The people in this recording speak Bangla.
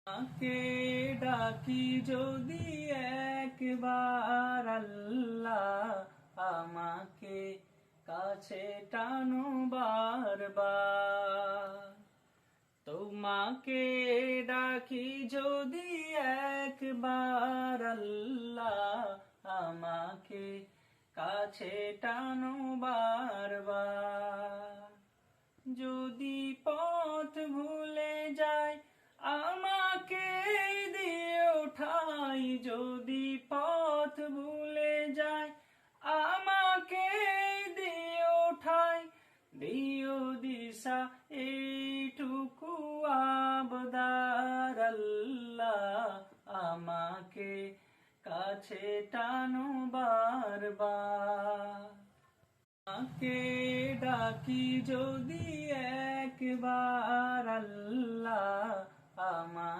আমাকে ডাকি যদি একবার আল্লাহ, আমাকে কাছে টানো বারবার। তোমাকে ডাকি যদি একবার আল্লাহ, আমাকে কাছে টানো বারবার। যদি পথ ভুলে যাই আমাকে দিও ঠাই, যদি পথ ভুলে যাই আমাকে দিও ঠাই। দিও দিশা এইটুকু আবদার আল্লাহ, আমাকে কাছে টানো বারবার। আমাকে ডাকি যদি একবার আল্লাহ, আমার